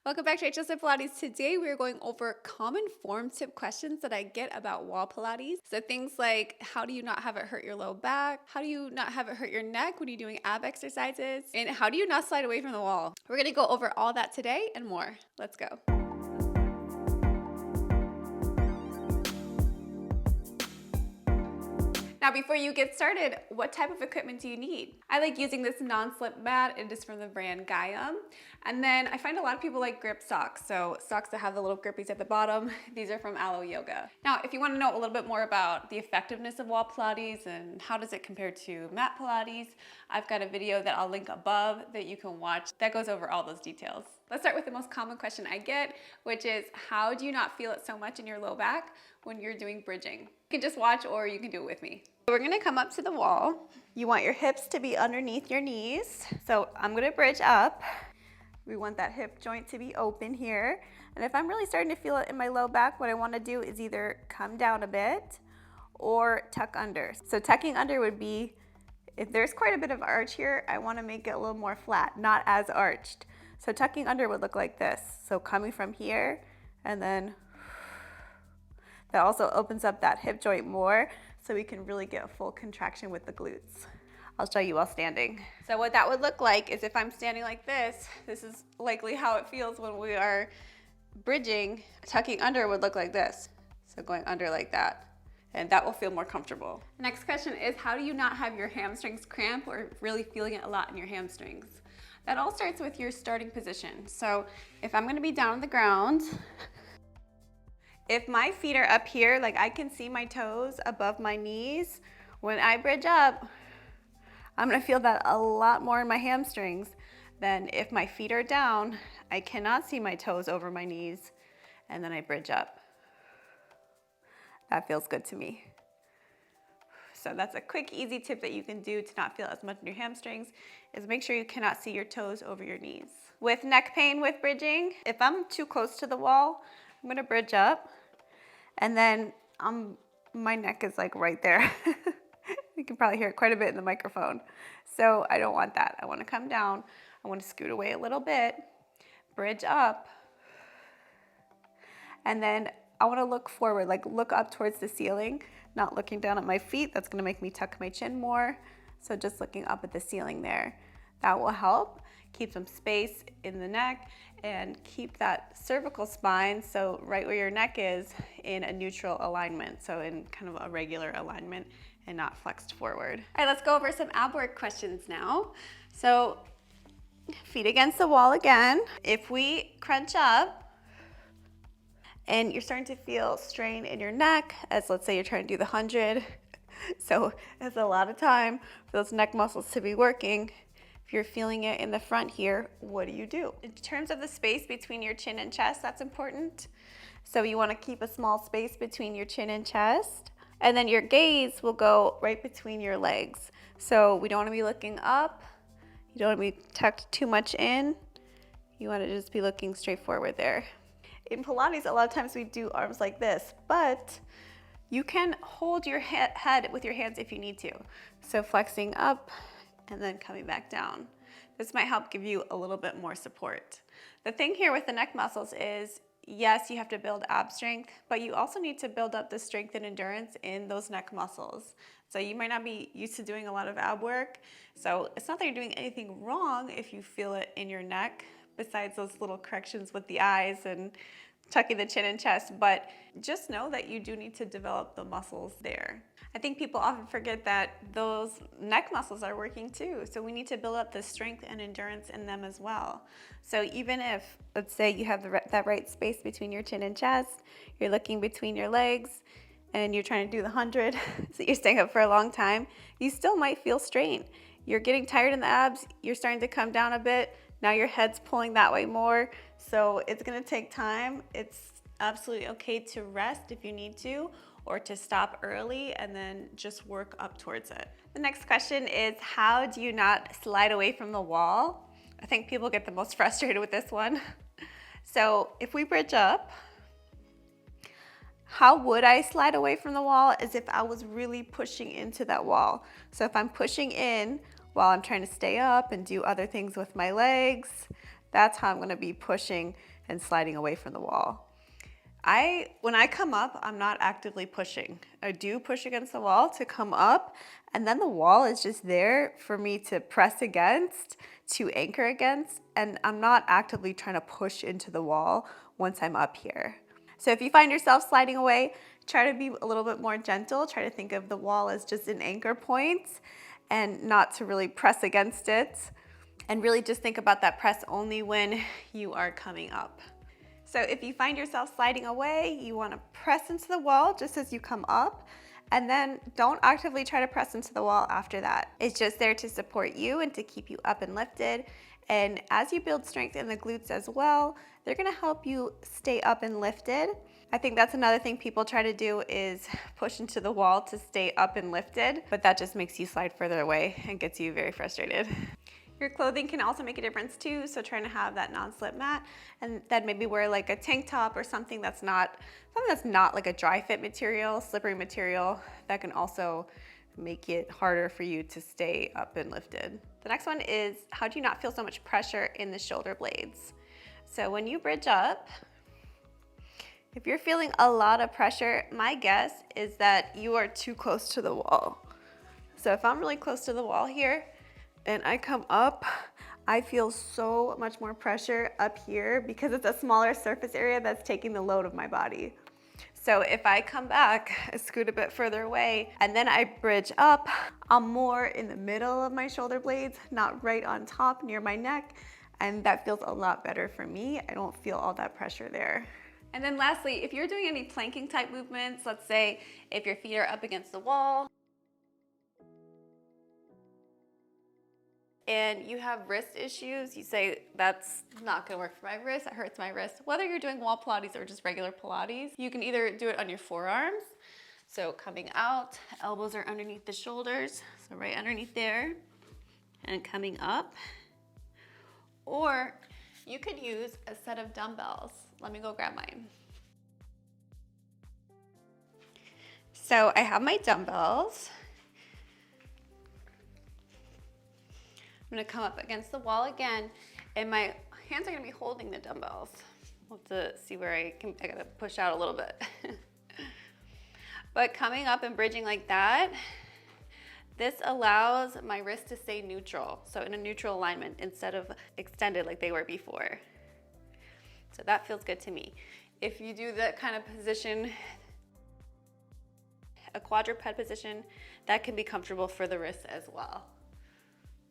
Welcome back to HSI Pilates. Today we are going over common form tip questions that I get about Wall Pilates. So things like, how do you not have it hurt your low back? How do you not have it hurt your neck when you're doing ab exercises? And how do you not slide away from the wall? We're gonna go over all that today and more. Let's go. Now, before you get started, what type of equipment do you need? I like using this non-slip mat. It is from the brand Gaiam. And then I find a lot of people like grip socks. So socks that have the little grippies at the bottom. These are from Aloe Yoga. Now, if you want to know a little bit more about the effectiveness of Wall Pilates and how does it compare to mat Pilates, I've got a video that I'll link above that you can watch that goes over all those details. Let's start with the most common question I get, which is how do you not feel it so much in your low back when you're doing bridging? You can just watch or you can do it with me. We're gonna come up to the wall. You want your hips to be underneath your knees. So I'm gonna bridge up. We want that hip joint to be open here. And if I'm really starting to feel it in my low back, what I wanna do is either come down a bit or tuck under. So tucking under would be, if there's quite a bit of arch here, I wanna make it a little more flat, not as arched. So tucking under would look like this. So coming from here, and then that also opens up that hip joint more so we can really get a full contraction with the glutes. I'll show you while standing. So what that would look like is if I'm standing like this is likely how it feels when we are bridging. Tucking under would look like this. So going under like that. And that will feel more comfortable. Next question is, how do you not have your hamstrings cramp or really feeling it a lot in your hamstrings? That all starts with your starting position. So if I'm gonna be down on the ground, if my feet are up here, like I can see my toes above my knees, when I bridge up, I'm gonna feel that a lot more in my hamstrings than if my feet are down, I cannot see my toes over my knees, and then I bridge up. That feels good to me. So that's a quick, easy tip that you can do to not feel as much in your hamstrings, is make sure you cannot see your toes over your knees. With neck pain with bridging, if I'm too close to the wall, I'm gonna bridge up, and then my neck is like right there. You can probably hear it quite a bit in the microphone. So I don't want that. I wanna come down, I wanna scoot away a little bit, bridge up, and then I wanna look forward, like look up towards the ceiling, not looking down at my feet. That's gonna make me tuck my chin more. So just looking up at the ceiling there. That will help keep some space in the neck and keep that cervical spine, so right where your neck is, in a neutral alignment, so in kind of a regular alignment and not flexed forward. All right, let's go over some ab work questions now. So feet against the wall again. If we crunch up and you're starting to feel strain in your neck, as let's say you're trying to do the 100, so it's a lot of time for those neck muscles to be working. If you're feeling it in the front here, what do you do? In terms of the space between your chin and chest, that's important. So you want to keep a small space between your chin and chest. And then your gaze will go right between your legs. So we don't want to be looking up. You don't want to be tucked too much in. You want to just be looking straight forward there. In Pilates, a lot of times we do arms like this, but you can hold your head with your hands if you need to. So flexing up and then coming back down. This might help give you a little bit more support. The thing here with the neck muscles is, yes, you have to build ab strength, but you also need to build up the strength and endurance in those neck muscles. So you might not be used to doing a lot of ab work. So it's not that you're doing anything wrong if you feel it in your neck, besides those little corrections with the eyes and tucking the chin and chest, but just know that you do need to develop the muscles there. I think people often forget that those neck muscles are working too, so we need to build up the strength and endurance in them as well. So even if, let's say you have that right space between your chin and chest, you're looking between your legs, and you're trying to do the 100, so you're staying up for a long time, you still might feel strain. You're getting tired in the abs, you're starting to come down a bit, now your head's pulling that way more, so it's gonna take time. It's absolutely okay to rest if you need to, or to stop early and then just work up towards it. The next question is, how do you not slide away from the wall? I think people get the most frustrated with this one. So if we bridge up, how would I slide away from the wall is if I was really pushing into that wall. So if I'm pushing in while I'm trying to stay up and do other things with my legs, that's how I'm gonna be pushing and sliding away from the wall. When I come up, I'm not actively pushing. I do push against the wall to come up, and then the wall is just there for me to press against, to anchor against, and I'm not actively trying to push into the wall once I'm up here. So if you find yourself sliding away, try to be a little bit more gentle. Try to think of the wall as just an anchor point and not to really press against it. And really just think about that press only when you are coming up. So if you find yourself sliding away, you want to press into the wall just as you come up, and then don't actively try to press into the wall after that. It's just there to support you and to keep you up and lifted. And as you build strength in the glutes as well, they're gonna help you stay up and lifted. I think that's another thing people try to do is push into the wall to stay up and lifted, but that just makes you slide further away and gets you very frustrated. Your clothing can also make a difference too, so trying to have that non-slip mat, and then maybe wear like a tank top or something that's not like a dry fit material, slippery material, that can also make it harder for you to stay up and lifted. The next one is, how do you not feel so much pressure in the shoulder blades? So when you bridge up, if you're feeling a lot of pressure, my guess is that you are too close to the wall. So if I'm really close to the wall here, and I come up, I feel so much more pressure up here because it's a smaller surface area that's taking the load of my body. So if I come back, scoot a bit further away, and then I bridge up, I'm more in the middle of my shoulder blades, not right on top near my neck, and that feels a lot better for me. I don't feel all that pressure there. And then lastly, if you're doing any planking type movements, let's say if your feet are up against the wall, and you have wrist issues, you say, that's not gonna work for my wrist, it hurts my wrist. Whether you're doing wall Pilates or just regular Pilates, you can either do it on your forearms, so coming out, elbows are underneath the shoulders, so right underneath there, and coming up. Or you could use a set of dumbbells. Let me go grab mine. So I have my dumbbells. I'm gonna come up against the wall again, and my hands are gonna be holding the dumbbells. We'll have to see where I gotta push out a little bit. But coming up and bridging like that, this allows my wrist to stay neutral, so in a neutral alignment instead of extended like they were before. So that feels good to me. If you do that kind of position, a quadruped position, that can be comfortable for the wrists as well.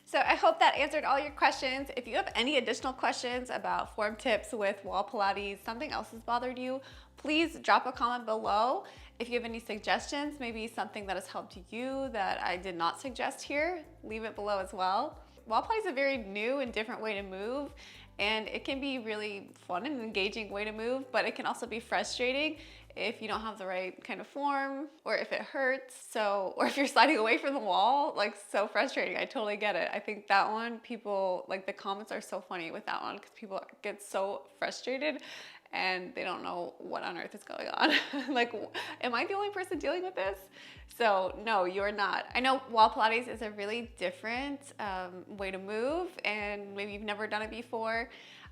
So I hope that answered all your questions. If you have any additional questions about form tips with Wall Pilates, something else has bothered you, please drop a comment below. If you have any suggestions, maybe something that has helped you that I did not suggest here, leave it below as well. Wall Pilates is a very new and different way to move, and it can be really fun and engaging way to move, but it can also be frustrating if you don't have the right kind of form, or if it hurts, or if you're sliding away from the wall, like so frustrating. I totally get it. I think that one, people, like the comments are so funny with that one because people get so frustrated and they don't know what on earth is going on. Like, am I the only person dealing with this? So no, you're not. I know Wall Pilates is a really different way to move, and maybe you've never done it before.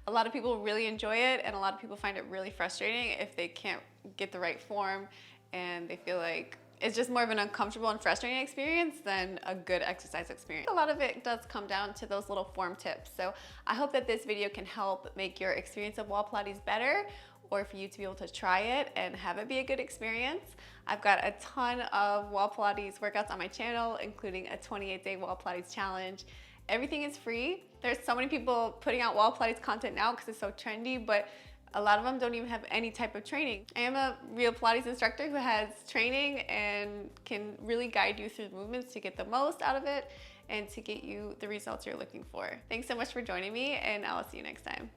A lot of people really enjoy it, and a lot of people find it really frustrating if they can't get the right form and they feel like it's just more of an uncomfortable and frustrating experience than a good exercise experience. A lot of it does come down to those little form tips. So I hope that this video can help make your experience of Wall Pilates better, or for you to be able to try it and have it be a good experience. I've got a ton of Wall Pilates workouts on my channel, including a 28-day Wall Pilates challenge. Everything is free. There's so many people putting out Wall Pilates content now because it's so trendy, but a lot of them don't even have any type of training. I am a real Pilates instructor who has training and can really guide you through the movements to get the most out of it and to get you the results you're looking for. Thanks so much for joining me, and I'll see you next time.